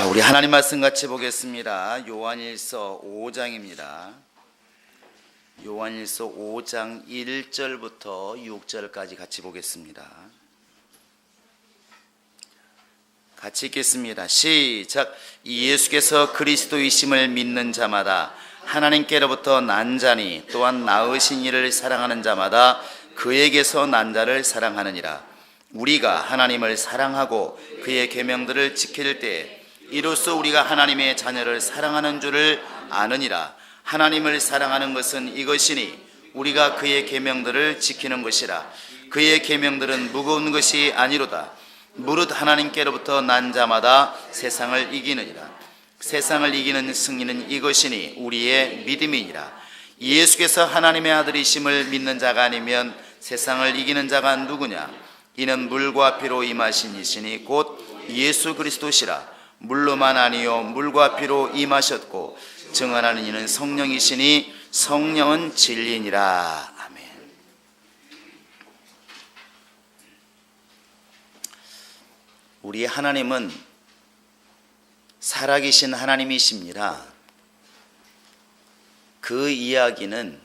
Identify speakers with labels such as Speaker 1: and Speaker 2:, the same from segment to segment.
Speaker 1: 우리 하나님 말씀 같이 보겠습니다. 요한일서 5장입니다. 요한일서 5장 1절부터 6절까지 같이 보겠습니다. 같이 읽겠습니다. 시작. 예수께서 그리스도이심을 믿는 자마다 하나님께로부터 난 자니 또한 낳으신 이를 사랑하는 자마다 그에게서 난 자를 사랑하느니라. 우리가 하나님을 사랑하고 그의 계명들을 지킬 때에 이로써 우리가 하나님의 자녀를 사랑하는 줄을 아느니라. 하나님을 사랑하는 것은 이것이니 우리가 그의 계명들을 지키는 것이라. 그의 계명들은 무거운 것이 아니로다. 무릇 하나님께로부터 난 자마다 세상을 이기느니라. 세상을 이기는 승리는 이것이니 우리의 믿음이니라. 예수께서 하나님의 아들이심을 믿는 자가 아니면 세상을 이기는 자가 누구냐? 이는 물과 피로 임하신 이시니 곧 예수 그리스도시라. 물로만 아니요 물과 피로 임하셨고 증언하는 이는 성령이시니 성령은 진리니라. 아멘. 우리 하나님은 살아계신 하나님이십니다. 그 이야기는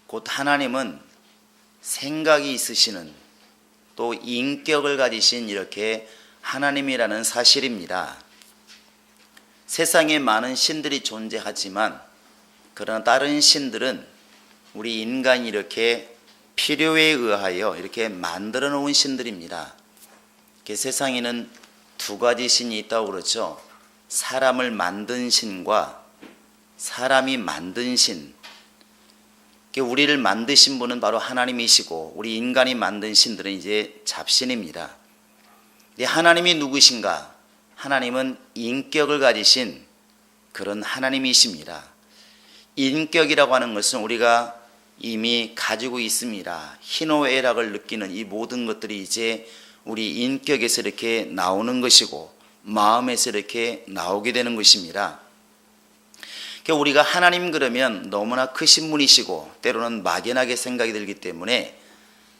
Speaker 1: 곧 하나님은 생각이 있으시는 또 인격을 가지신 이렇게 하나님이라는 사실입니다. 세상에 많은 신들이 존재하지만 그러나 다른 신들은 우리 인간이 이렇게 필요에 의하여 이렇게 만들어 놓은 신들입니다. 세상에는 두 가지 신이 있다고 그러죠. 사람을 만든 신과 사람이 만든 신. 우리를 만드신 분은 바로 하나님이시고 우리 인간이 만든 신들은 이제 잡신입니다. 하나님이 누구신가? 하나님은 인격을 가지신 그런 하나님이십니다. 인격이라고 하는 것은 우리가 이미 가지고 있습니다. 희노애락을 느끼는 이 모든 것들이 이제 우리 인격에서 이렇게 나오는 것이고 마음에서 이렇게 나오게 되는 것입니다. 우리가 하나님 그러면 너무나 크신 분이시고 때로는 막연하게 생각이 들기 때문에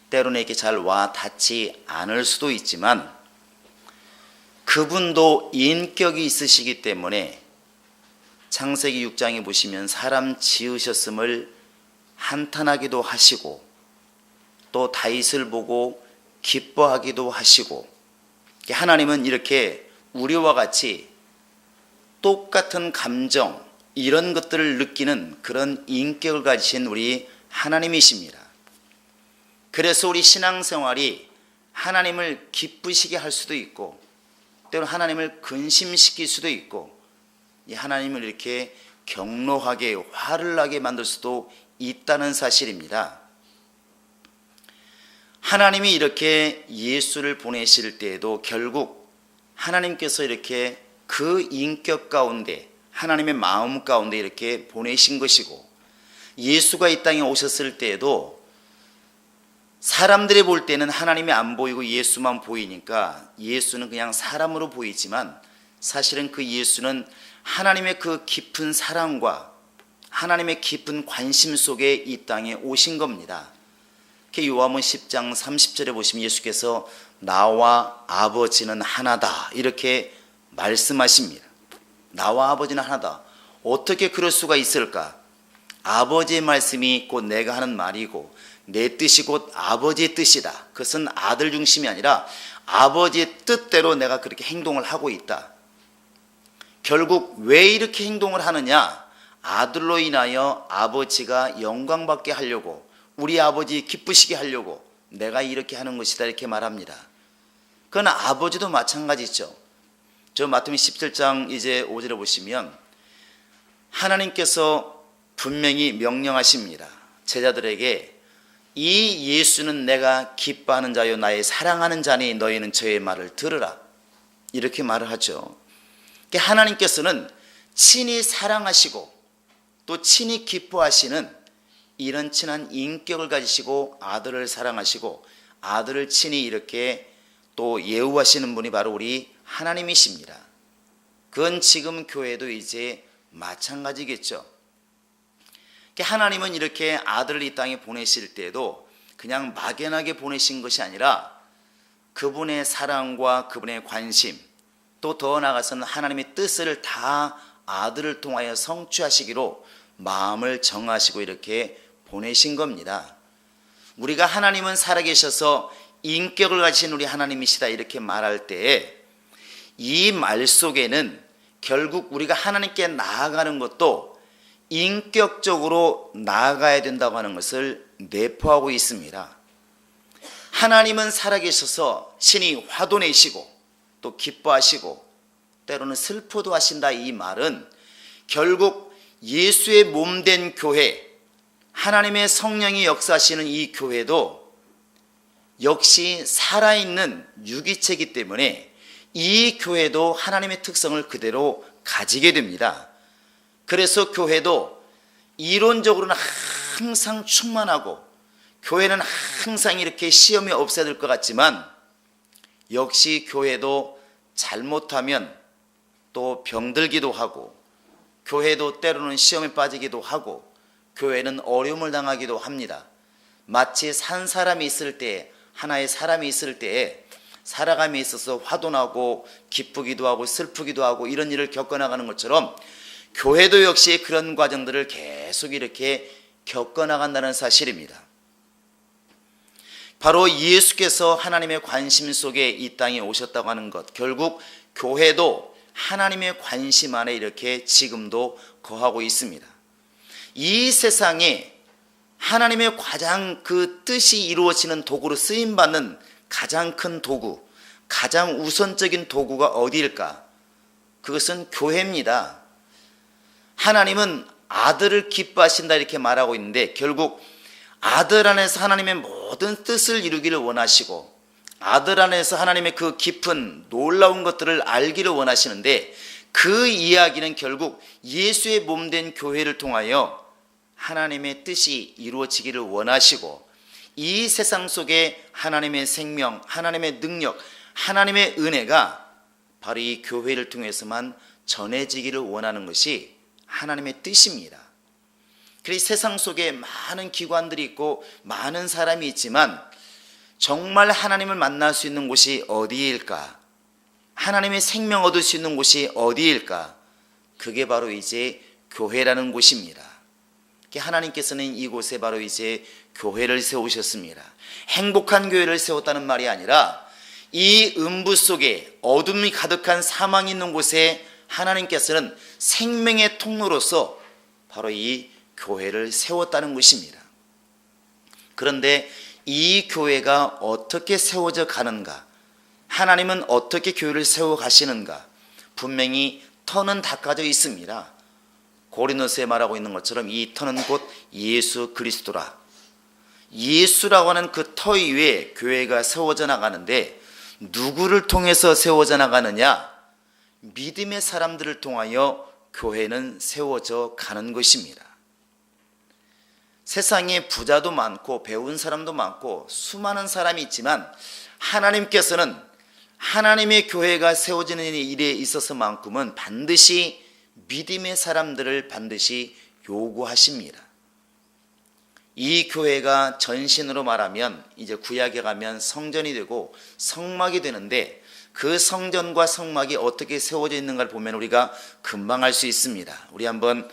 Speaker 1: 때로는 이렇게 잘 와 닿지 않을 수도 있지만 그분도 인격이 있으시기 때문에 창세기 6장에 보시면 사람 지으셨음을 한탄하기도 하시고 또 다윗을 보고 기뻐하기도 하시고 하나님은 이렇게 우리와 같이 똑같은 감정 이런 것들을 느끼는 그런 인격을 가지신 우리 하나님이십니다. 그래서 우리 신앙생활이 하나님을 기쁘시게 할 수도 있고 때로는 하나님을 근심시킬 수도 있고 하나님을 이렇게 격노하게 화를 나게 만들 수도 있다는 사실입니다. 하나님이 이렇게 예수를 보내실 때에도 결국 하나님께서 이렇게 그 인격 가운데 하나님의 마음 가운데 이렇게 보내신 것이고 예수가 이 땅에 오셨을 때에도 사람들이 볼 때는 하나님이 안 보이고 예수만 보이니까 예수는 그냥 사람으로 보이지만 사실은 그 예수는 하나님의 그 깊은 사랑과 하나님의 깊은 관심 속에 이 땅에 오신 겁니다. 요한복음 10장 30절에 보시면 예수께서 나와 아버지는 하나다 이렇게 말씀하십니다. 나와 아버지는 하나다. 어떻게 그럴 수가 있을까? 아버지의 말씀이 곧 내가 하는 말이고 내 뜻이 곧 아버지의 뜻이다. 그것은 아들 중심이 아니라 아버지의 뜻대로 내가 그렇게 행동을 하고 있다. 결국 왜 이렇게 행동을 하느냐? 아들로 인하여 아버지가 영광받게 하려고 우리 아버지 기쁘시게 하려고 내가 이렇게 하는 것이다 이렇게 말합니다. 그건 아버지도 마찬가지죠. 저 마태복음 17장 이제 5절에 보시면 하나님께서 분명히 명령하십니다. 제자들에게 이 예수는 내가 기뻐하는 자요 나의 사랑하는 자니 너희는 저의 말을 들으라 이렇게 말을 하죠. 하나님께서는 친히 사랑하시고 또 친히 기뻐하시는 이런 친한 인격을 가지시고 아들을 사랑하시고 아들을 친히 이렇게 또 예우하시는 분이 바로 우리 하나님이십니다. 그건 지금 교회도 이제 마찬가지겠죠. 하나님은 이렇게 아들을 이 땅에 보내실 때도 그냥 막연하게 보내신 것이 아니라 그분의 사랑과 그분의 관심 또 더 나아가서는 하나님의 뜻을 다 아들을 통하여 성취하시기로 마음을 정하시고 이렇게 보내신 겁니다. 우리가 하나님은 살아계셔서 인격을 가지신 우리 하나님이시다 이렇게 말할 때 이 말 속에는 결국 우리가 하나님께 나아가는 것도 인격적으로 나아가야 된다고 하는 것을 내포하고 있습니다. 하나님은 살아계셔서 신이 화도 내시고 또 기뻐하시고 때로는 슬퍼도 하신다. 이 말은 결국 예수의 몸된 교회, 하나님의 성령이 역사하시는 이 교회도 역시 살아있는 유기체이기 때문에 이 교회도 하나님의 특성을 그대로 가지게 됩니다. 그래서 교회도 이론적으로는 항상 충만하고 교회는 항상 이렇게 시험이 없어야 될 것 같지만 역시 교회도 잘못하면 또 병들기도 하고 교회도 때로는 시험에 빠지기도 하고 교회는 어려움을 당하기도 합니다. 마치 산 사람이 있을 때, 하나의 사람이 있을 때에 살아감에 있어서 화도 나고 기쁘기도 하고 슬프기도 하고 이런 일을 겪어나가는 것처럼 교회도 역시 그런 과정들을 계속 이렇게 겪어나간다는 사실입니다. 바로 예수께서 하나님의 관심 속에 이 땅에 오셨다고 하는 것, 결국 교회도 하나님의 관심 안에 이렇게 지금도 거하고 있습니다. 이 세상에 하나님의 가장 그 뜻이 이루어지는 도구로 쓰임받는 가장 큰 도구, 가장 우선적인 도구가 어디일까? 그것은 교회입니다. 하나님은 아들을 기뻐하신다 이렇게 말하고 있는데 결국 아들 안에서 하나님의 모든 뜻을 이루기를 원하시고 아들 안에서 하나님의 그 깊은 놀라운 것들을 알기를 원하시는데 그 이야기는 결국 예수의 몸된 교회를 통하여 하나님의 뜻이 이루어지기를 원하시고 이 세상 속에 하나님의 생명, 하나님의 능력, 하나님의 은혜가 바로 이 교회를 통해서만 전해지기를 원하는 것이 하나님의 뜻입니다. 그래서 세상 속에 많은 기관들이 있고 많은 사람이 있지만 정말 하나님을 만날 수 있는 곳이 어디일까? 하나님의 생명 얻을 수 있는 곳이 어디일까? 그게 바로 이제 교회라는 곳입니다. 하나님께서는 이곳에 바로 이제 교회를 세우셨습니다. 행복한 교회를 세웠다는 말이 아니라 이 음부 속에 어둠이 가득한 사망이 있는 곳에 하나님께서는 생명의 통로로서 바로 이 교회를 세웠다는 것입니다. 그런데 이 교회가 어떻게 세워져 가는가? 하나님은 어떻게 교회를 세워 가시는가? 분명히 터는 닦아져 있습니다. 고린도서에 말하고 있는 것처럼 이 터는 곧 예수 그리스도라. 예수라고 하는 그 터 위에 교회가 세워져 나가는데 누구를 통해서 세워져 나가느냐? 믿음의 사람들을 통하여 교회는 세워져 가는 것입니다. 세상에 부자도 많고 배운 사람도 많고 수많은 사람이 있지만 하나님께서는 하나님의 교회가 세워지는 일에 있어서만큼은 반드시 믿음의 사람들을 반드시 요구하십니다. 이 교회가 전신으로 말하면 이제 구약에 가면 성전이 되고 성막이 되는데 그 성전과 성막이 어떻게 세워져 있는가를 보면 우리가 금방 알 수 있습니다. 우리 한번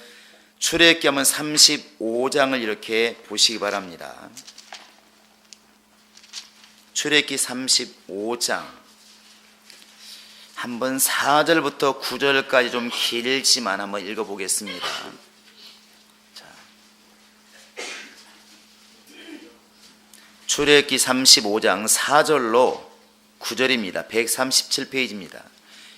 Speaker 1: 출애굽기 한번 35장을 이렇게 보시기 바랍니다. 출애굽기 35장 한번 4절부터 9절까지 좀 길지만 한번 읽어보겠습니다. 자, 출애굽기 35장 4절로 9절입니다. 137페이지입니다.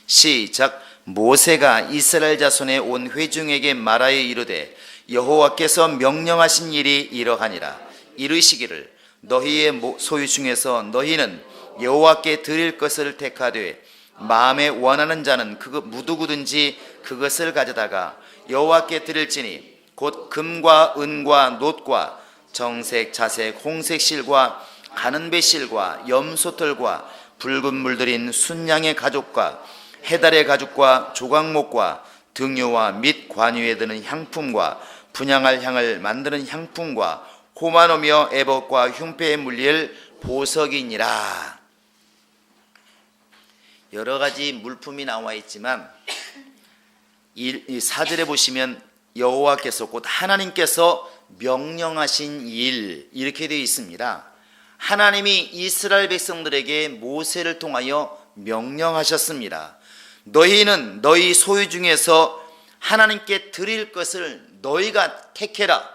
Speaker 1: 시작. 모세가 이스라엘 자손의 온 회중에게 말하여 이르되 여호와께서 명령하신 일이 이러하니라. 이르시기를 너희의 소유 중에서 너희는 여호와께 드릴 것을 택하되 마음에 원하는 자는 누구든지 그것을 가져다가 여호와께 드릴지니 곧 금과 은과 놋과 정색, 자색, 홍색 실과 가는 배실과 염소털과 붉은 물들인 순양의 가죽과 해달의 가죽과 조각목과 등유와 및 관유에 드는 향품과 분향할 향을 만드는 향품과 호마노며 에봇과 흉패에 물릴 보석이니라. 여러 가지 물품이 나와 있지만 이 4절에 보시면 여호와께서 곧 하나님께서 명령하신 일 이렇게 되어 있습니다. 하나님이 이스라엘 백성들에게 모세를 통하여 명령하셨습니다. 너희는 너희 소유 중에서 하나님께 드릴 것을 너희가 택해라.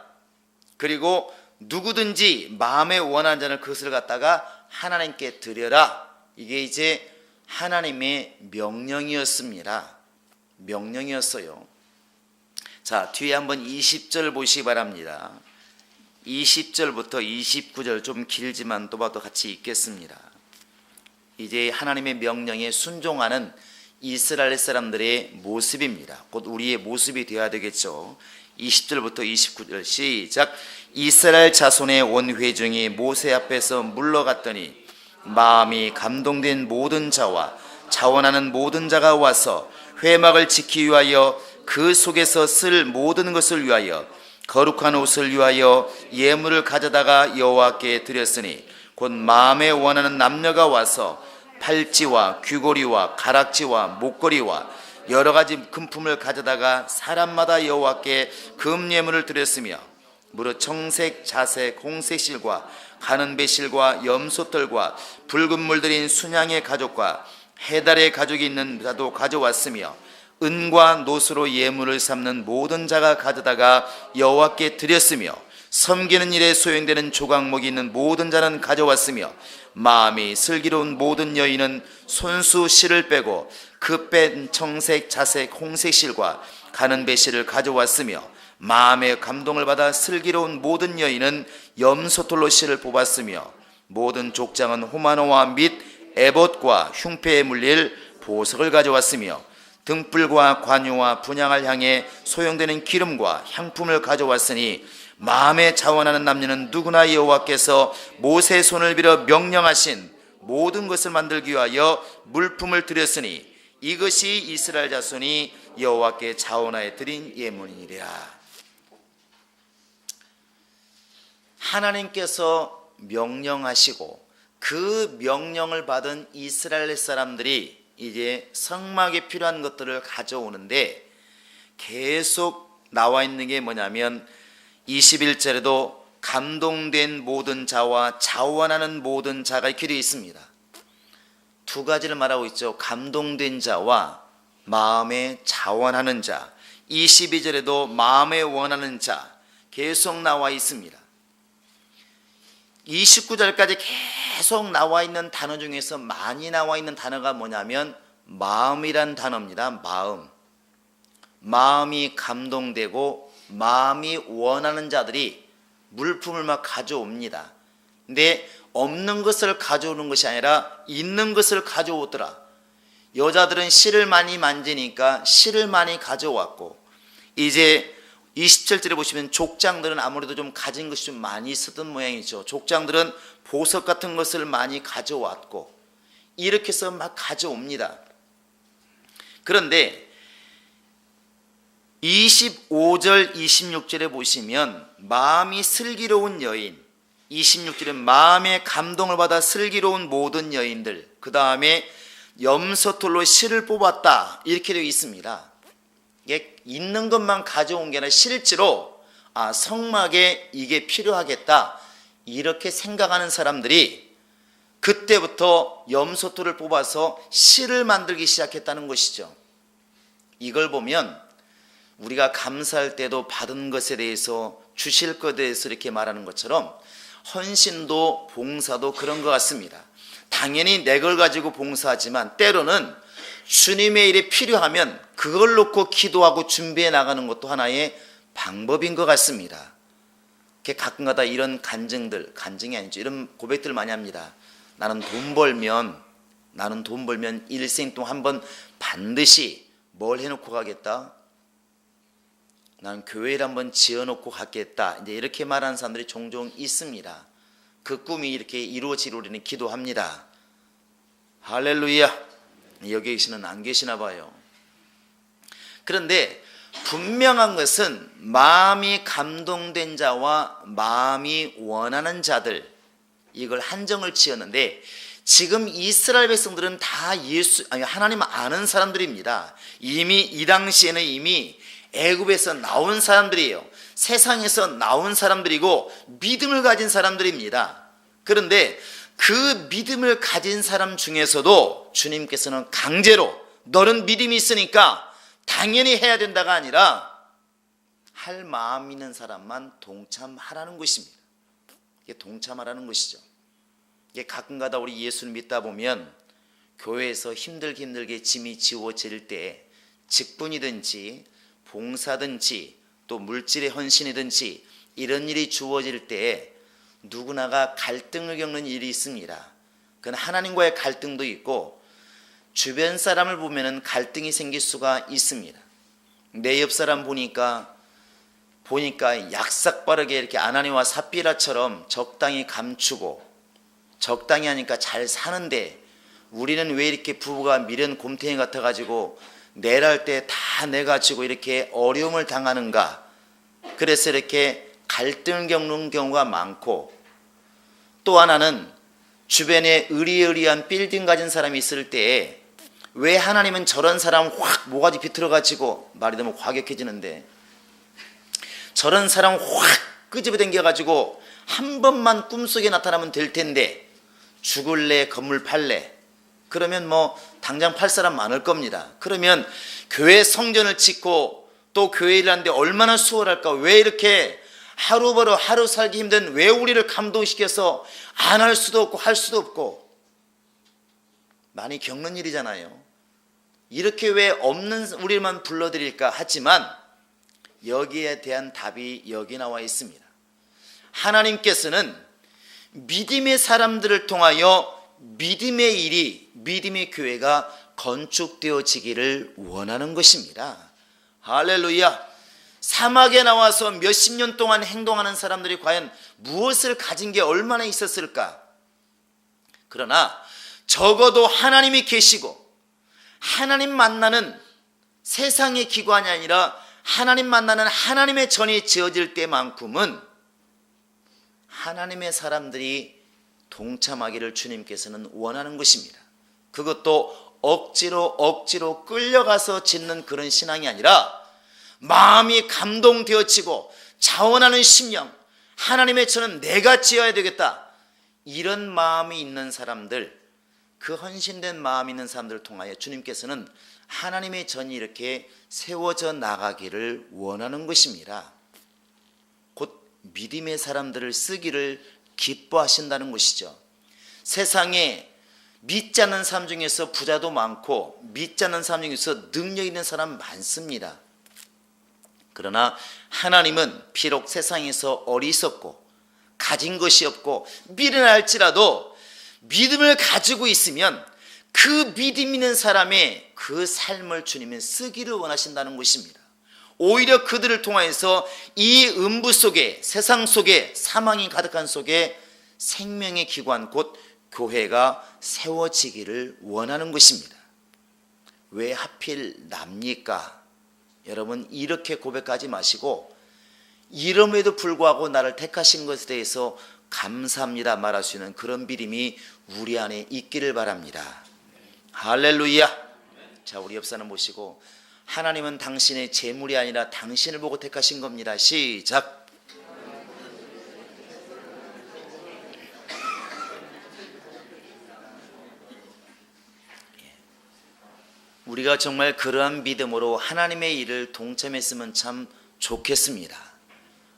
Speaker 1: 그리고 누구든지 마음에 원하는 자는 그것을 갖다가 하나님께 드려라. 이게 이제 하나님의 명령이었습니다. 명령이었어요. 자, 뒤에 한번 20절 보시기 바랍니다. 20절부터 29절 좀 길지만 또 봐도 같이 읽겠습니다. 이제 하나님의 명령에 순종하는 이스라엘 사람들의 모습입니다. 곧 우리의 모습이 되어야 되겠죠. 20절부터 29절 시작. 이스라엘 자손의 온 회중이 모세 앞에서 물러갔더니 마음이 감동된 모든 자와 자원하는 모든 자가 와서 회막을 지키기 위하여 그 속에서 쓸 모든 것을 위하여 거룩한 옷을 위하여 예물을 가져다가 여호와께 드렸으니 곧 마음에 원하는 남녀가 와서 팔찌와 귀고리와 가락지와 목걸이와 여러 가지 금품을 가져다가 사람마다 여호와께 금예물을 드렸으며 무릇 청색, 자색, 홍색 실과 가는 배실과 염소털과 붉은 물들인 순양의 가죽과 해달의 가죽이 있는 자도 가져왔으며 은과 노수로 예물을 삼는 모든 자가 가져다가 여호와께 드렸으며 섬기는 일에 소용되는 조각목이 있는 모든 자는 가져왔으며 마음이 슬기로운 모든 여인은 손수 실을 빼고 그 뺀 청색, 자색, 홍색 실과 가는 배실을 가져왔으며 마음의 감동을 받아 슬기로운 모든 여인은 염소털로 실을 뽑았으며 모든 족장은 호마노와 및 에봇과 흉패에 물릴 보석을 가져왔으며 등불과 관유와 분향을 향해 소용되는 기름과 향품을 가져왔으니 마음에 자원하는 남녀는 누구나 여호와께서 모세의 손을 빌어 명령하신 모든 것을 만들기 위하여 물품을 드렸으니 이것이 이스라엘 자손이 여호와께 자원하여 드린 예물이니라. 하나님께서 명령하시고 그 명령을 받은 이스라엘 사람들이 이제 성막에 필요한 것들을 가져오는데 계속 나와 있는 게 뭐냐면 21절에도 감동된 모든 자와 자원하는 모든 자가 이렇게 되어 있습니다. 두 가지를 말하고 있죠. 감동된 자와 마음에 자원하는 자. 22절에도 마음에 원하는 자 계속 나와 있습니다. 29절까지 계속 나와 있는 단어 중에서 많이 나와 있는 단어가 뭐냐면 마음이란 단어입니다. 마음. 마음이 감동되고 마음이 원하는 자들이 물품을 막 가져옵니다. 근데 없는 것을 가져오는 것이 아니라 있는 것을 가져오더라. 여자들은 실을 많이 만지니까 실을 많이 가져왔고, 이제 27절에 보시면 족장들은 아무래도 좀 가진 것이 좀 많이 있었던 모양이죠. 족장들은 보석 같은 것을 많이 가져왔고 이렇게 해서 막 가져옵니다. 그런데 25절 26절에 보시면 마음이 슬기로운 여인, 26절에 마음의 감동을 받아 슬기로운 모든 여인들, 그 다음에 염소털로 실을 뽑았다 이렇게 되어 있습니다. 이게 있는 것만 가져온 게 아니라 실제로 성막에 이게 필요하겠다 이렇게 생각하는 사람들이 그때부터 염소털을 뽑아서 실을 만들기 시작했다는 것이죠. 이걸 보면 우리가 감사할 때도 받은 것에 대해서 주실 것에 대해서 이렇게 말하는 것처럼 헌신도 봉사도 그런 것 같습니다. 당연히 내 걸 가지고 봉사하지만 때로는 주님의 일이 필요하면 그걸 놓고 기도하고 준비해 나가는 것도 하나의 방법인 것 같습니다. 가끔가다 이런 간증이 아니죠. 이런 고백들을 많이 합니다. 나는 돈 벌면 일생 동안 한번 반드시 뭘 해놓고 가겠다. 나는 교회를 한번 지어놓고 가겠다. 이제 이렇게 말하는 사람들이 종종 있습니다. 그 꿈이 이렇게 이루어지려니 기도합니다. 할렐루야. 여기 계시는 안 계시나 봐요. 그런데 분명한 것은 마음이 감동된 자와 마음이 원하는 자들, 이걸 한정을 지었는데 지금 이스라엘 백성들은 다 하나님 아는 사람들입니다. 이미 이 당시에는 이미 애굽에서 나온 사람들이에요. 세상에서 나온 사람들이고 믿음을 가진 사람들입니다. 그런데 그 믿음을 가진 사람 중에서도 주님께서는 강제로 너는 믿음이 있으니까 당연히 해야 된다가 아니라 할 마음 있는 사람만 동참하라는 것입니다. 이게 동참하라는 것이죠. 이게 가끔가다 우리 예수를 믿다 보면 교회에서 힘들게 짐이 지워질 때 직분이든지 봉사든지 또 물질의 헌신이든지 이런 일이 주어질 때에 누구나가 갈등을 겪는 일이 있습니다. 그건 하나님과의 갈등도 있고 주변 사람을 보면은 갈등이 생길 수가 있습니다. 내 옆 사람 보니까 약삭빠르게 이렇게 아나니와 삽비라처럼 적당히 감추고 적당히 하니까 잘 사는데 우리는 왜 이렇게 부부가 미련 곰탱이 같아가지고 내랄 때 다 내가지고 이렇게 어려움을 당하는가. 그래서 이렇게 갈등을 겪는 경우가 많고, 또 하나는 주변에 의리의리한 빌딩 가진 사람이 있을 때에 왜 하나님은 저런 사람 확 모가지 비틀어가지고, 말이 너무 과격해지는데, 저런 사람 확 끄집어 당겨가지고 한 번만 꿈속에 나타나면 될 텐데 죽을래 건물 팔래, 그러면 뭐 당장 팔 사람 많을 겁니다. 그러면 교회 성전을 짓고 또 교회 일 하는데 얼마나 수월할까. 왜 이렇게 하루 벌어 하루 살기 힘든, 왜 우리를 감동시켜서 안 할 수도 없고 할 수도 없고. 많이 겪는 일이잖아요. 이렇게 왜 없는 우리만 불러드릴까. 하지만 여기에 대한 답이 여기 나와 있습니다. 하나님께서는 믿음의 사람들을 통하여 믿음의 일이, 믿음의 교회가 건축되어지기를 원하는 것입니다. 할렐루야. 사막에 나와서 몇십 년 동안 행동하는 사람들이 과연 무엇을 가진 게 얼마나 있었을까. 그러나 적어도 하나님이 계시고 하나님 만나는 세상의 기관이 아니라 하나님 만나는 하나님의 전이 지어질 때만큼은 하나님의 사람들이 동참하기를 주님께서는 원하는 것입니다. 그것도 억지로 끌려가서 짓는 그런 신앙이 아니라 마음이 감동되어지고 자원하는 심령, 하나님의 전은 내가 지어야 되겠다, 이런 마음이 있는 사람들, 그 헌신된 마음이 있는 사람들을 통하여 주님께서는 하나님의 전이 이렇게 세워져 나가기를 원하는 것입니다. 곧 믿음의 사람들을 쓰기를 기뻐하신다는 것이죠. 세상에 믿지 않는 사람 중에서 부자도 많고 믿지 않는 사람 중에서 능력 있는 사람 많습니다. 그러나 하나님은 비록 세상에서 어리석고 가진 것이 없고 미련할지라도 믿음을 가지고 있으면 그 믿음 있는 사람의 그 삶을 주님은 쓰기를 원하신다는 것입니다. 오히려 그들을 통하여서 이 음부 속에, 세상 속에, 사망이 가득한 속에 생명의 기관 곧 교회가 세워지기를 원하는 것입니다. 왜 하필 납니까? 여러분, 이렇게 고백하지 마시고 이름에도 불구하고 나를 택하신 것에 대해서 감사합니다 말할 수 있는 그런 믿음이 우리 안에 있기를 바랍니다. 할렐루야. 자, 우리 옆 사람 보시고, 하나님은 당신의 재물이 아니라 당신을 보고 택하신 겁니다. 시작. 우리가 정말 그러한 믿음으로 하나님의 일을 동참했으면 참 좋겠습니다.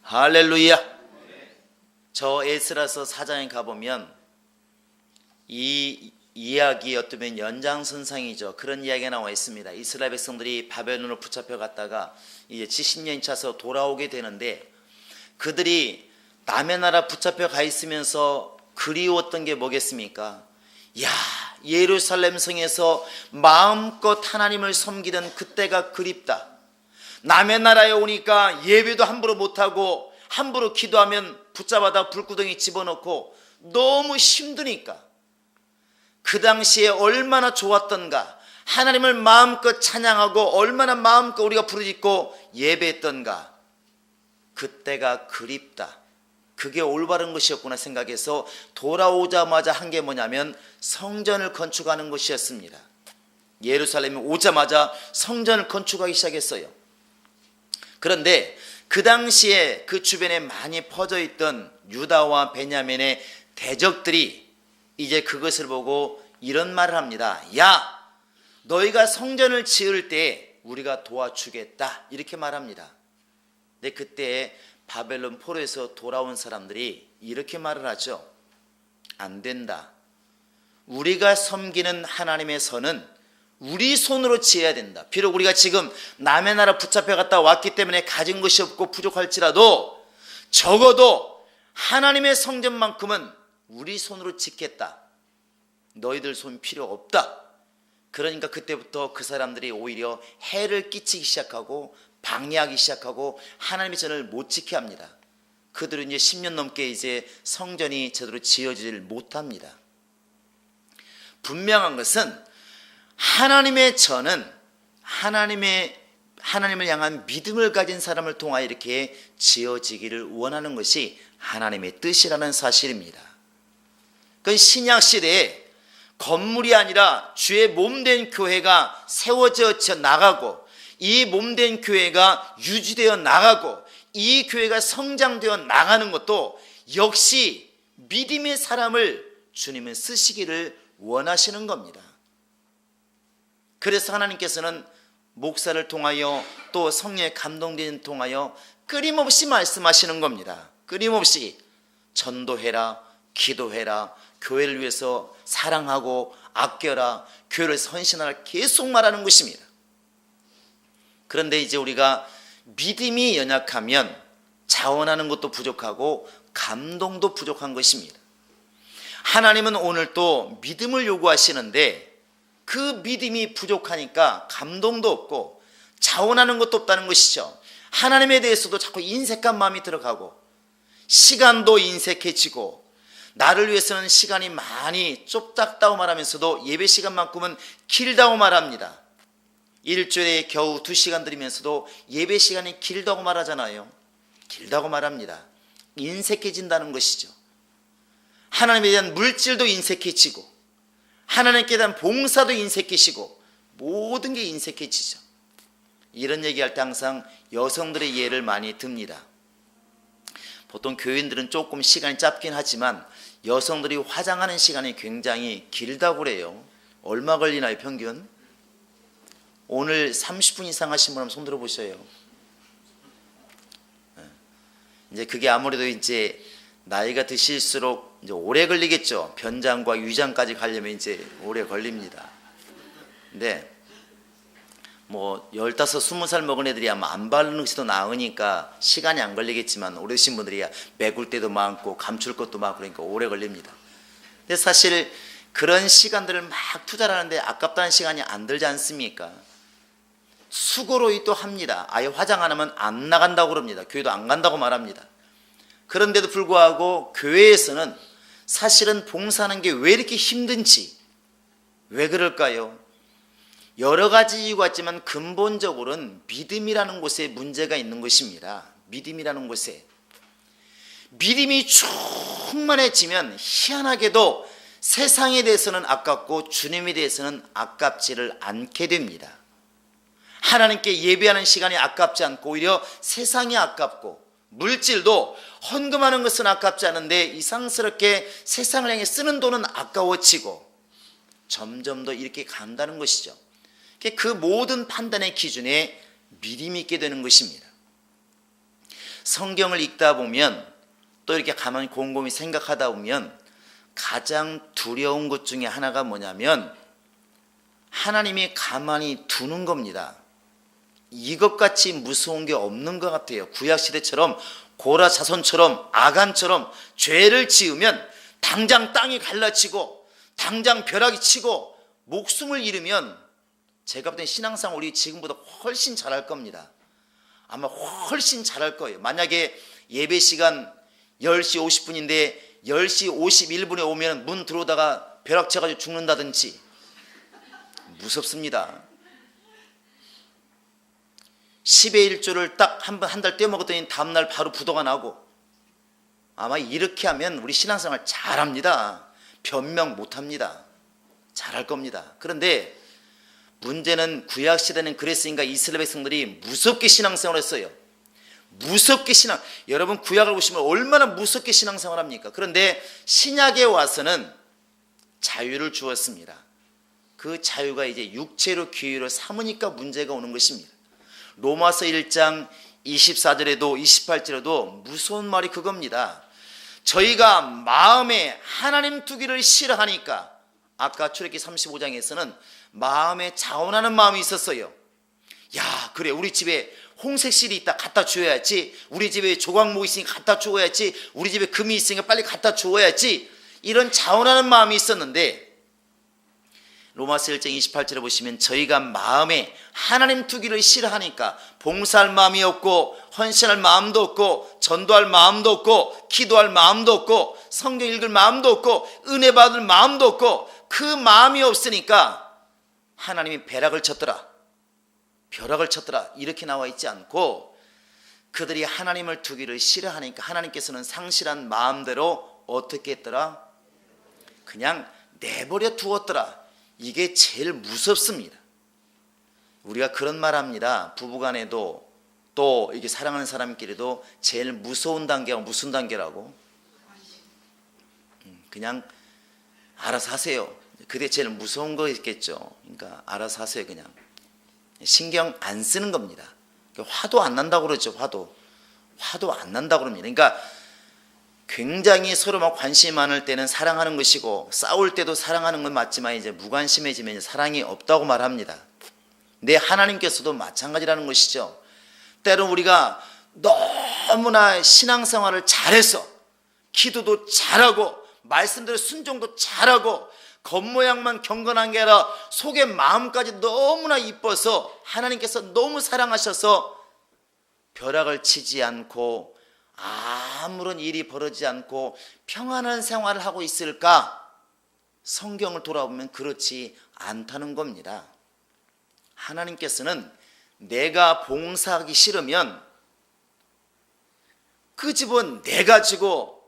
Speaker 1: 할렐루야. 저 에스라서 4장에 가보면 이 이야기 어쩌면 연장선상이죠. 그런 이야기가 나와 있습니다. 이스라엘 백성들이 바벨론으로 붙잡혀 갔다가 이제 70년이 차서 돌아오게 되는데, 그들이 남의 나라 붙잡혀 가 있으면서 그리웠던 게 뭐겠습니까? 야, 예루살렘 성에서 마음껏 하나님을 섬기던 그때가 그립다. 남의 나라에 오니까 예배도 함부로 못하고 함부로 기도하면 붙잡아다 불구덩이 집어넣고 너무 힘드니까 그 당시에 얼마나 좋았던가, 하나님을 마음껏 찬양하고 얼마나 마음껏 우리가 부르짖고 예배했던가. 그때가 그립다. 그게 올바른 것이었구나 생각해서 돌아오자마자 한 게 뭐냐면 성전을 건축하는 것이었습니다. 예루살렘에 오자마자 성전을 건축하기 시작했어요. 그런데 그 당시에 그 주변에 많이 퍼져 있던 유다와 베냐민의 대적들이 이제 그것을 보고 이런 말을 합니다. 야, 너희가 성전을 지을 때 우리가 도와주겠다, 이렇게 말합니다. 근데 그때 바벨론 포로에서 돌아온 사람들이 이렇게 말을 하죠. 안 된다. 우리가 섬기는 하나님의 선은 우리 손으로 지어야 된다. 비록 우리가 지금 남의 나라 붙잡혀 갔다 왔기 때문에 가진 것이 없고 부족할지라도 적어도 하나님의 성전만큼은 우리 손으로 짓겠다. 너희들 손 필요 없다. 그러니까 그때부터 그 사람들이 오히려 해를 끼치기 시작하고 방해하기 시작하고 하나님의 전을 못 지게 합니다. 그들은 이제 10년 넘게 이제 성전이 제대로 지어지질 못합니다. 분명한 것은 하나님의 전은 하나님을 향한 믿음을 가진 사람을 통하여 이렇게 지어지기를 원하는 것이 하나님의 뜻이라는 사실입니다. 그 신약 시대에 건물이 아니라 주의 몸된 교회가 세워져 나가고 이 몸된 교회가 유지되어 나가고 이 교회가 성장되어 나가는 것도 역시 믿음의 사람을 주님은 쓰시기를 원하시는 겁니다. 그래서 하나님께서는 목사를 통하여 또 성령의 감동된 통하여 끊임없이 말씀하시는 겁니다. 끊임없이 전도해라, 기도해라, 교회를 위해서 사랑하고 아껴라, 교회를 헌신하라, 계속 말하는 것입니다. 그런데 이제 우리가 믿음이 연약하면 자원하는 것도 부족하고 감동도 부족한 것입니다. 하나님은 오늘 또 믿음을 요구하시는데 그 믿음이 부족하니까 감동도 없고 자원하는 것도 없다는 것이죠. 하나님에 대해서도 자꾸 인색한 마음이 들어가고 시간도 인색해지고 나를 위해서는 시간이 많이 좁다고 말하면서도 예배 시간만큼은 길다고 말합니다. 일주일에 겨우 2시간 드리면서도 예배 시간이 길다고 말하잖아요. 길다고 말합니다. 인색해진다는 것이죠. 하나님에 대한 물질도 인색해지고 하나님께 대한 봉사도 인색해지고 모든 게 인색해지죠. 이런 얘기할 때 항상 여성들의 예를 많이 듭니다. 보통 교인들은 조금 시간이 짧긴 하지만 여성들이 화장하는 시간이 굉장히 길다고 그래요. 얼마 걸리나요, 평균? 오늘 30분 이상 하신 분 한번 손 들어보셔요. 이제 그게 아무래도 이제 나이가 드실수록 이제 오래 걸리겠죠. 변장과 위장까지 가려면 이제 오래 걸립니다. 근데 뭐 15, 20살 먹은 애들이 아마 안 바르는 것이 더 나으니까 시간이 안 걸리겠지만 오래 드신 분들이 메굴 때도 많고 감출 것도 많고 그러니까 오래 걸립니다. 근데 사실 그런 시간들을 막 투자를 하는데 아깝다는 시간이 안 들지 않습니까? 수고로 또 합니다. 아예 화장 안 하면 안 나간다고 그럽니다. 교회도 안 간다고 말합니다. 그런데도 불구하고 교회에서는 사실은 봉사하는 게 왜 이렇게 힘든지, 왜 그럴까요? 여러 가지 이유가 있지만 근본적으로는 믿음이라는 곳에 문제가 있는 것입니다. 믿음이라는 곳에. 믿음이 충만해지면 희한하게도 세상에 대해서는 아깝고 주님에 대해서는 아깝지를 않게 됩니다. 하나님께 예배하는 시간이 아깝지 않고 오히려 세상이 아깝고 물질도 헌금하는 것은 아깝지 않은데 이상스럽게 세상을 향해 쓰는 돈은 아까워지고 점점 더 이렇게 간다는 것이죠. 그 모든 판단의 기준에 믿음이 있게 되는 것입니다. 성경을 읽다 보면 또 이렇게 가만히 곰곰이 생각하다 보면 가장 두려운 것 중에 하나가 뭐냐면 하나님이 가만히 두는 겁니다. 이것같이 무서운 게 없는 것 같아요. 구약시대처럼 고라 자손처럼 아간처럼 죄를 지으면 당장 땅이 갈라치고 당장 벼락이 치고 목숨을 잃으면 제가 볼 땐 신앙상 우리 지금보다 훨씬 잘할 겁니다. 아마 훨씬 잘할 거예요. 만약에 예배 시간 10시 50분인데 10시 51분에 오면 문 들어오다가 벼락 쳐가지고 죽는다든지 무섭습니다. 10의 1조를 딱 한 달 떼먹었더니 다음날 바로 부도가 나고 아마 이렇게 하면 우리 신앙생활 잘합니다. 변명 못합니다. 잘할 겁니다. 그런데 문제는 구약시대는 그랬으니까 이스라엘 백성들이 무섭게 신앙생활을 했어요. 무섭게 여러분 구약을 보시면 얼마나 무섭게 신앙생활을 합니까? 그런데 신약에 와서는 자유를 주었습니다. 그 자유가 이제 육체로 기회로 삼으니까 문제가 오는 것입니다. 로마서 1장 24절에도 28절에도 무서운 말이 그겁니다. 저희가 마음에 하나님 두기를 싫어하니까, 아까 출애굽기 35장에서는 마음에 자원하는 마음이 있었어요. 야, 그래, 우리 집에 홍색실이 있다, 갖다 주어야지. 우리 집에 조각목이 있으니까 갖다 주어야지. 우리 집에 금이 있으니까 빨리 갖다 주어야지. 이런 자원하는 마음이 있었는데, 로마서 1장 28절에 보시면 저희가 마음에 하나님 두기를 싫어하니까 봉사할 마음이 없고 헌신할 마음도 없고 전도할 마음도 없고 기도할 마음도 없고 성경 읽을 마음도 없고 은혜 받을 마음도 없고, 그 마음이 없으니까 하나님이 벼락을 쳤더라 이렇게 나와 있지 않고, 그들이 하나님을 두기를 싫어하니까 하나님께서는 상실한 마음대로 어떻게 했더라? 그냥 내버려 두었더라. 이게 제일 무섭습니다. 우리가 그런 말 합니다. 부부간에도 또 이게 사랑하는 사람끼리도 제일 무서운 단계가 무슨 단계라고? 그냥 알아서 하세요. 그게 제일 무서운 거겠죠. 그러니까 알아서 하세요. 그냥 신경 안 쓰는 겁니다. 화도 안 난다고 그러죠. 화도 안 난다고 그럽니다. 그러니까 굉장히 서로 막 관심이 많을 때는 사랑하는 것이고, 싸울 때도 사랑하는 건 맞지만 이제 무관심해지면 이제 사랑이 없다고 말합니다. 내 하나님께서도 마찬가지라는 것이죠. 때론 우리가 너무나 신앙생활을 잘해서 기도도 잘하고 말씀대로 순종도 잘하고 겉모양만 경건한 게 아니라 속의 마음까지 너무나 이뻐서 하나님께서 너무 사랑하셔서 벼락을 치지 않고 아무런 일이 벌어지지 않고 평안한 생활을 하고 있을까? 성경을 돌아보면 그렇지 않다는 겁니다. 하나님께서는 내가 봉사하기 싫으면 그 집은 내가 지고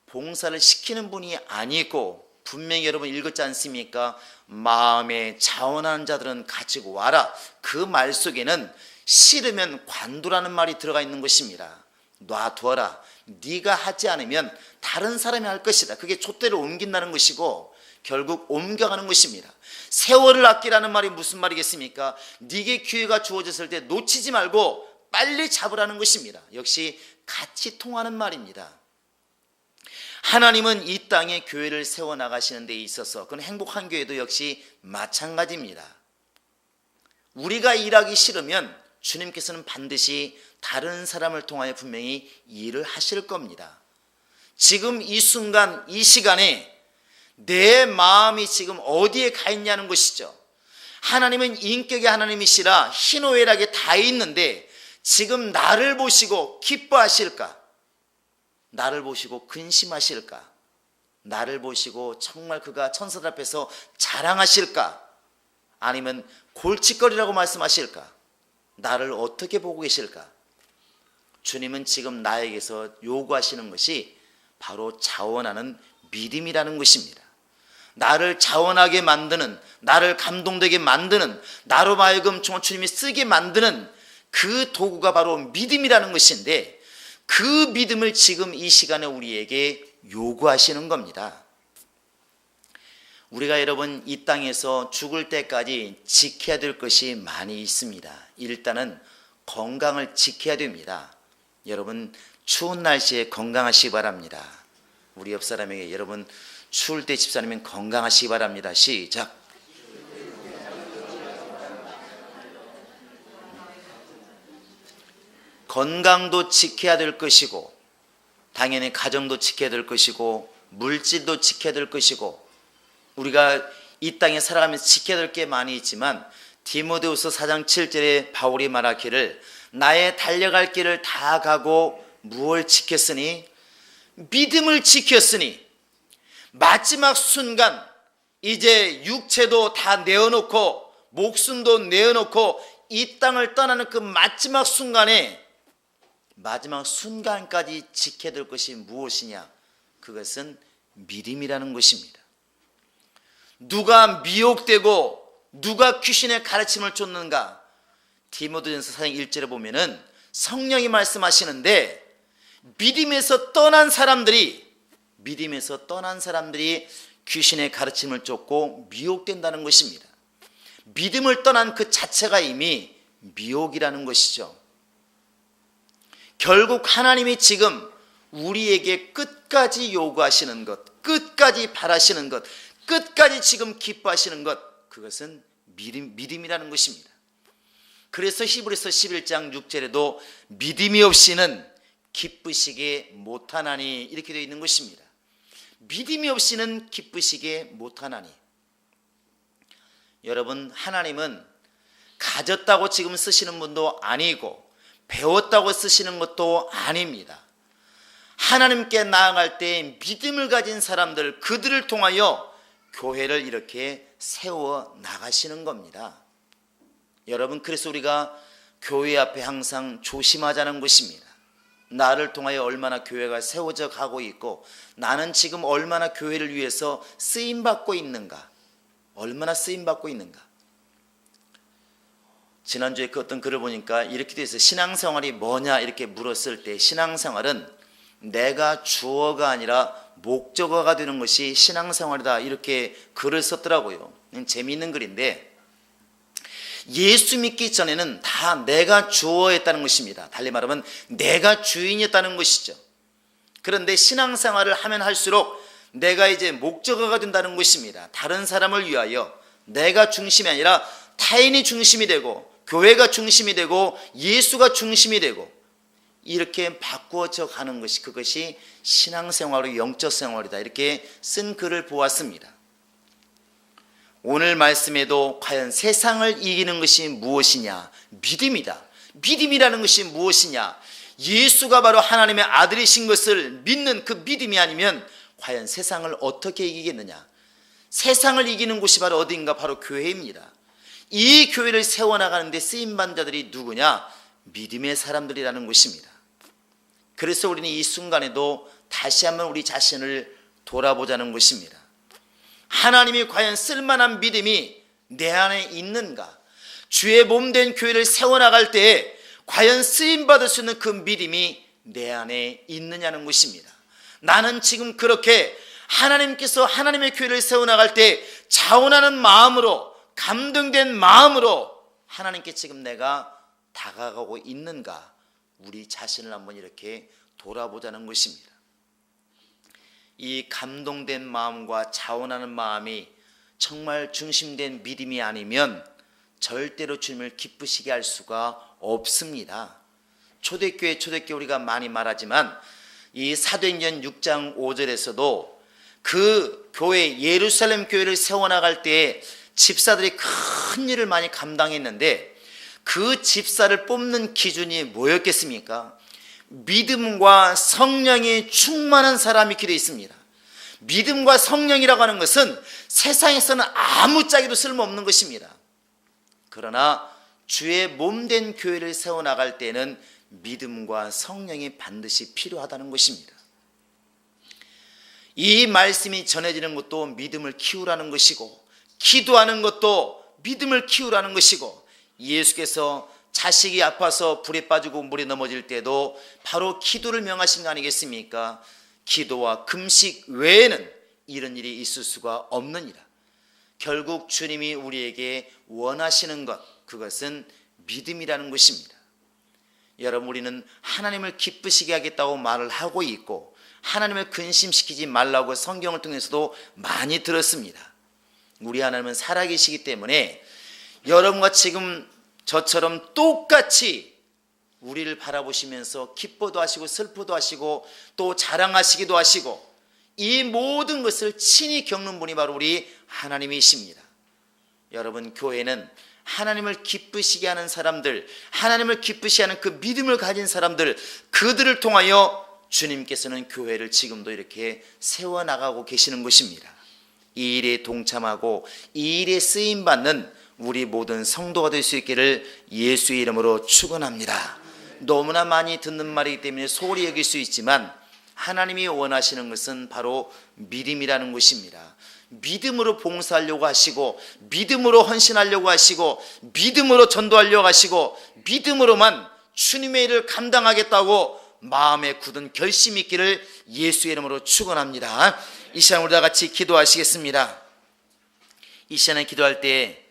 Speaker 1: 봉사를 시키는 분이 아니고, 분명히 여러분 읽었지 않습니까? 마음에 자원하는 자들은 가지고 와라. 그 말 속에는 싫으면 관두라는 말이 들어가 있는 것입니다. 놔두어라. 네가 하지 않으면 다른 사람이 할 것이다. 그게 촛대를 옮긴다는 것이고 결국 옮겨가는 것입니다. 세월을 아끼라는 말이 무슨 말이겠습니까? 네게 기회가 주어졌을 때 놓치지 말고 빨리 잡으라는 것입니다. 역시 같이 통하는 말입니다. 하나님은 이 땅에 교회를 세워나가시는 데 있어서, 그건 행복한 교회도 역시 마찬가지입니다. 우리가 일하기 싫으면 주님께서는 반드시 다른 사람을 통하여 분명히 일을 하실 겁니다. 지금 이 순간 이 시간에 내 마음이 지금 어디에 가 있냐는 것이죠. 하나님은 인격의 하나님이시라 희노애락에 다 있는데 지금 나를 보시고 기뻐하실까? 나를 보시고 근심하실까? 나를 보시고 정말 그가 천사들 앞에서 자랑하실까? 아니면 골칫거리라고 말씀하실까? 나를 어떻게 보고 계실까? 주님은 지금 나에게서 요구하시는 것이 바로 자원하는 믿음이라는 것입니다. 나를 자원하게 만드는, 나를 감동되게 만드는, 나로 하여금 주님이 쓰게 만드는 그 도구가 바로 믿음이라는 것인데, 그 믿음을 지금 이 시간에 우리에게 요구하시는 겁니다. 우리가 여러분 이 땅에서 죽을 때까지 지켜야 될 것이 많이 있습니다. 일단은 건강을 지켜야 됩니다. 여러분 추운 날씨에 건강하시기 바랍니다. 우리 옆 사람에게 여러분 추울 때 집사님은 건강하시기 바랍니다. 시작. 건강도 지켜야 될 것이고 당연히 가정도 지켜야 될 것이고 물질도 지켜야 될 것이고 우리가 이 땅에 살아가면서 지켜야 될 게 많이 있지만 디모데후서 4장 7절에 바울이 말하기를 나의 달려갈 길을 다 가고 무엇을 지켰으니? 믿음을 지켰으니 마지막 순간 이제 육체도 다 내어놓고 목숨도 내어놓고 이 땅을 떠나는 그 마지막 순간에 마지막 순간까지 지켜둘 것이 무엇이냐? 그것은 믿음이라는 것입니다. 누가 미혹되고 누가 귀신의 가르침을 쫓는가? 디모데전서 4장 1절에 보면은 성령이 말씀하시는데 믿음에서 떠난 사람들이 귀신의 가르침을 쫓고 미혹된다는 것입니다. 믿음을 떠난 그 자체가 이미 미혹이라는 것이죠. 결국 하나님이 지금 우리에게 끝까지 요구하시는 것, 끝까지 바라시는 것, 끝까지 지금 기뻐하시는 것, 그것은 믿음이라는 것입니다. 그래서 히브리서 11장 6절에도 믿음이 없이는 기쁘시게 못하나니 이렇게 되어 있는 것입니다. 믿음이 없이는 기쁘시게 못하나니. 여러분, 하나님은 가졌다고 지금 쓰시는 분도 아니고 배웠다고 쓰시는 것도 아닙니다. 하나님께 나아갈 때 믿음을 가진 사람들, 그들을 통하여 교회를 이렇게 세워 나가시는 겁니다. 여러분, 그래서 우리가 교회 앞에 항상 조심하자는 것입니다. 나를 통하여 얼마나 교회가 세워져 가고 있고 나는 지금 얼마나 교회를 위해서 쓰임받고 있는가, 얼마나 쓰임받고 있는가. 지난주에 그 어떤 글을 보니까 이렇게 돼 있어요. 신앙생활이 뭐냐 이렇게 물었을 때 신앙생활은 내가 주어가 아니라 목적어가 되는 것이 신앙생활이다, 이렇게 글을 썼더라고요. 재미있는 글인데, 예수 믿기 전에는 다 내가 주어였다는 것입니다. 달리 말하면 내가 주인이었다는 것이죠. 그런데 신앙생활을 하면 할수록 내가 이제 목적어가 된다는 것입니다. 다른 사람을 위하여 내가 중심이 아니라 타인이 중심이 되고 교회가 중심이 되고 예수가 중심이 되고 이렇게 바꾸어져 가는 것이, 그것이 신앙생활의 영적 생활이다, 이렇게 쓴 글을 보았습니다. 오늘 말씀에도 과연 세상을 이기는 것이 무엇이냐? 믿음이다. 믿음이라는 것이 무엇이냐? 예수가 바로 하나님의 아들이신 것을 믿는 그 믿음이 아니면 과연 세상을 어떻게 이기겠느냐? 세상을 이기는 곳이 바로 어딘가? 바로 교회입니다. 이 교회를 세워나가는데 쓰임받는 자들이 누구냐? 믿음의 사람들이라는 것입니다. 그래서 우리는 이 순간에도 다시 한번 우리 자신을 돌아보자는 것입니다. 하나님이 과연 쓸만한 믿음이 내 안에 있는가? 주의 몸된 교회를 세워나갈 때에 과연 쓰임받을 수 있는 그 믿음이 내 안에 있느냐는 것입니다. 나는 지금 그렇게 하나님께서 하나님의 교회를 세워나갈 때 자원하는 마음으로, 감동된 마음으로 하나님께 지금 내가 다가가고 있는가? 우리 자신을 한번 이렇게 돌아보자는 것입니다. 이 감동된 마음과 자원하는 마음이 정말 중심된 믿음이 아니면 절대로 주님을 기쁘시게 할 수가 없습니다. 초대교회 우리가 많이 말하지만 이 사도행전 6장 5절에서도 그 교회, 예루살렘 교회를 세워나갈 때 집사들이 큰 일을 많이 감당했는데 그 집사를 뽑는 기준이 뭐였겠습니까? 믿음과 성령이 충만한 사람이 기도해 있습니다. 믿음과 성령이라고 하는 것은 세상에서는 아무짝에도 쓸모없는 것입니다. 그러나 주의 몸된 교회를 세워나갈 때는 믿음과 성령이 반드시 필요하다는 것입니다. 이 말씀이 전해지는 것도 믿음을 키우라는 것이고, 기도하는 것도 믿음을 키우라는 것이고, 예수께서 자식이 아파서 불에 빠지고 물에 넘어질 때도 바로 기도를 명하신 거 아니겠습니까? 기도와 금식 외에는 이런 일이 있을 수가 없느니라. 결국 주님이 우리에게 원하시는 것, 그것은 믿음이라는 것입니다. 여러분, 우리는 하나님을 기쁘시게 하겠다고 말을 하고 있고 하나님을 근심시키지 말라고 성경을 통해서도 많이 들었습니다. 우리 하나님은 살아계시기 때문에 여러분과 지금 저처럼 똑같이 우리를 바라보시면서 기뻐도 하시고 슬퍼도 하시고 또 자랑하시기도 하시고 이 모든 것을 친히 겪는 분이 바로 우리 하나님이십니다. 여러분, 교회는 하나님을 기쁘시게 하는 사람들, 하나님을 기쁘시게 하는 그 믿음을 가진 사람들, 그들을 통하여 주님께서는 교회를 지금도 이렇게 세워나가고 계시는 것입니다. 이 일에 동참하고 이 일에 쓰임받는 우리 모든 성도가 될 수 있기를 예수의 이름으로 축원합니다. 너무나 많이 듣는 말이기 때문에 소홀히 여길 수 있지만 하나님이 원하시는 것은 바로 믿음이라는 것입니다. 믿음으로 봉사하려고 하시고, 믿음으로 헌신하려고 하시고, 믿음으로 전도하려고 하시고, 믿음으로만 주님의 일을 감당하겠다고 마음에 굳은 결심이 있기를 예수의 이름으로 축원합니다. 이 시간 우리 다 같이 기도하시겠습니다. 이 시간에 기도할 때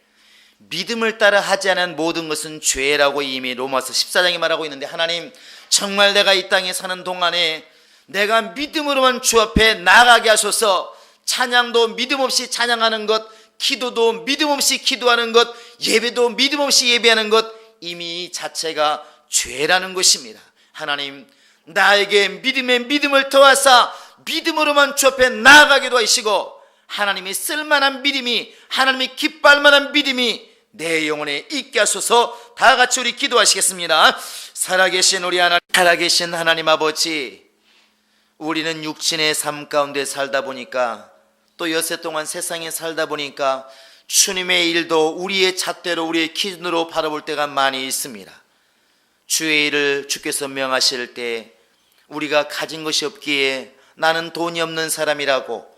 Speaker 1: 믿음을 따라 하지 않은 모든 것은 죄라고 이미 로마서 14장에 말하고 있는데, 하나님, 정말 내가 이 땅에 사는 동안에 내가 믿음으로만 주 앞에 나가게 하소서. 찬양도 믿음 없이 찬양하는 것, 기도도 믿음 없이 기도하는 것, 예배도 믿음 없이 예배하는 것, 이미 자체가 죄라는 것입니다. 하나님, 나에게 믿음에 믿음을 더하사 믿음으로만 주 앞에 나아가기도 하시고, 하나님이 쓸만한 믿음이, 하나님이 기뻐할 만한 믿음이 내 영혼에 있게 하소서. 다 같이 우리 기도하시겠습니다. 살아계신 우리 하나님, 살아계신 하나님 아버지, 우리는 육신의 삶 가운데 살다 보니까, 또 여세 동안 세상에 살다 보니까 주님의 일도 우리의 잣대로, 우리의 기준으로 바라볼 때가 많이 있습니다. 주의 일을 주께서 명하실 때 우리가 가진 것이 없기에 나는 돈이 없는 사람이라고,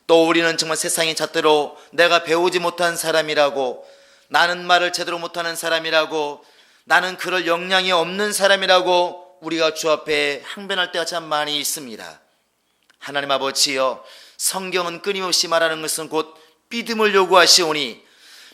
Speaker 1: 또 우리는 정말 세상의 잣대로 내가 배우지 못한 사람이라고, 나는 말을 제대로 못하는 사람이라고, 나는 그럴 역량이 없는 사람이라고 우리가 주 앞에 항변할 때가 참 많이 있습니다. 하나님 아버지여, 성경은 끊임없이 말하는 것은 곧 믿음을 요구하시오니,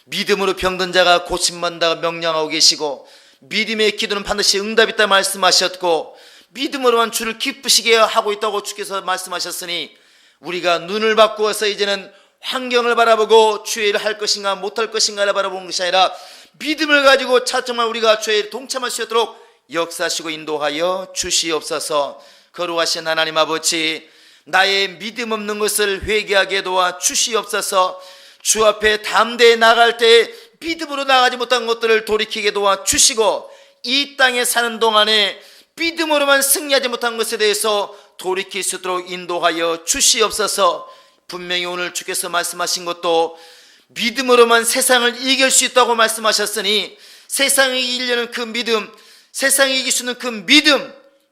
Speaker 1: 믿음으로 병든 자가 고침받는다고 명령하고 계시고, 믿음의 기도는 반드시 응답이 있다 말씀하셨고, 믿음으로만 주를 기쁘시게 하고 있다고 주께서 말씀하셨으니, 우리가 눈을 바꾸어서 이제는 환경을 바라보고 주의 일을 할 것인가 못할 것인가를 바라보는 것이 아니라 믿음을 가지고 정말 우리가 주의 일에 동참할 수 있도록 역사하시고 인도하여 주시옵소서. 거룩하신 하나님 아버지, 나의 믿음 없는 것을 회개하게 도와 주시옵소서. 주 앞에 담대히 나갈 때 믿음으로 나가지 못한 것들을 돌이키게 도와 주시고, 이 땅에 사는 동안에 믿음으로만 승리하지 못한 것에 대해서 돌이킬 수 있도록 인도하여 주시옵소서. 분명히 오늘 주께서 말씀하신 것도 믿음으로만 세상을 이길 수 있다고 말씀하셨으니, 세상을 이기려는 그 믿음, 세상이 이길 수 있는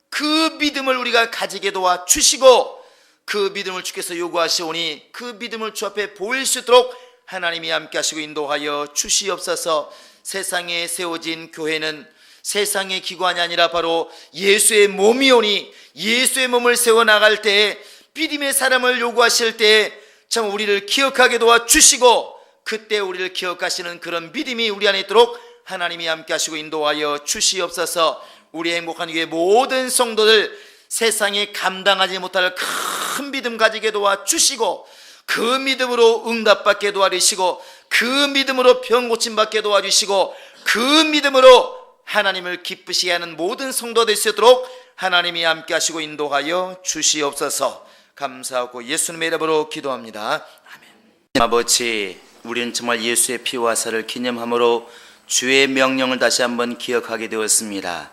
Speaker 1: 그 믿음을 우리가 가지게 도와 주시고, 그 믿음을 주께서 요구하시오니 그 믿음을 주 앞에 보일 수 있도록 하나님이 함께 하시고 인도하여 주시옵소서. 세상에 세워진 교회는 세상의 기관이 아니라 바로 예수의 몸이오니, 예수의 몸을 세워나갈 때 믿음의 사람을 요구하실 때 참 우리를 기억하게 도와 주시고, 그때 우리를 기억하시는 그런 믿음이 우리 안에 있도록 하나님이 함께 하시고 인도하여 주시옵소서. 우리 행복한 교회 모든 성도들 세상에 감당하지 못할 큰 믿음 가지게 도와 주시고, 그 믿음으로 응답받게 도와주시고, 그 믿음으로 병 고침받게 도와주시고, 그 믿음으로 하나님을 기쁘시게 하는 모든 성도 될 수 있도록 하나님이 함께 하시고 인도하여 주시옵소서. 감사하고 예수님의 이름으로 기도합니다. 아멘. 아버지, 우리는 정말 예수의 피와 살을 기념함으로 주의 명령을 다시 한번 기억하게 되었습니다.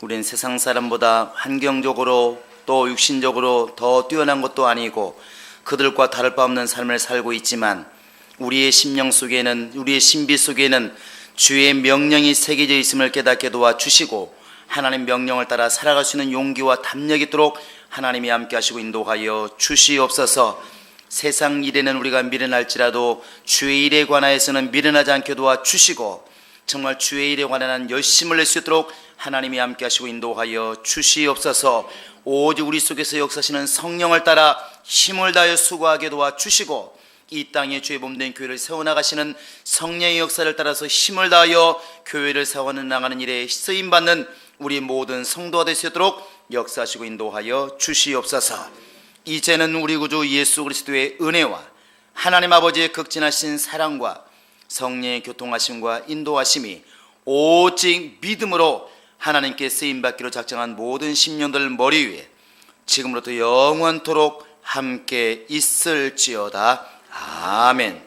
Speaker 1: 우리는 세상 사람보다 환경적으로 또 육신적으로 더 뛰어난 것도 아니고 그들과 다를 바 없는 삶을 살고 있지만, 우리의 심령 속에는, 우리의 신비 속에는 주의 명령이 새겨져 있음을 깨닫게 도와주시고, 하나님 명령을 따라 살아갈 수 있는 용기와 담력이 있도록 하나님이 함께 하시고 인도하여 주시옵소서. 세상 일에는 우리가 미련할지라도 주의 일에 관하여서는 미련하지 않게 도와주시고, 정말 주의 일에 관한 열심을 낼 수 있도록 하나님이 함께 하시고 인도하여 주시옵소서. 오직 우리 속에서 역사하시는 성령을 따라 힘을 다하여 수고하게 도와주시고, 이 땅에 주의 몸된 교회를 세워나가시는 성령의 역사를 따라서 힘을 다하여 교회를 세워나가는 일에 쓰임받는 우리 모든 성도가 될 수 있도록 역사하시고 인도하여 주시옵소서. 이제는 우리 구주 예수 그리스도의 은혜와 하나님 아버지의 극진하신 사랑과 성령의 교통하심과 인도하심이 오직 믿음으로 하나님께 쓰임받기로 작정한 모든 심령들 머리 위에 지금부터 영원토록 함께 있을지어다. 아멘.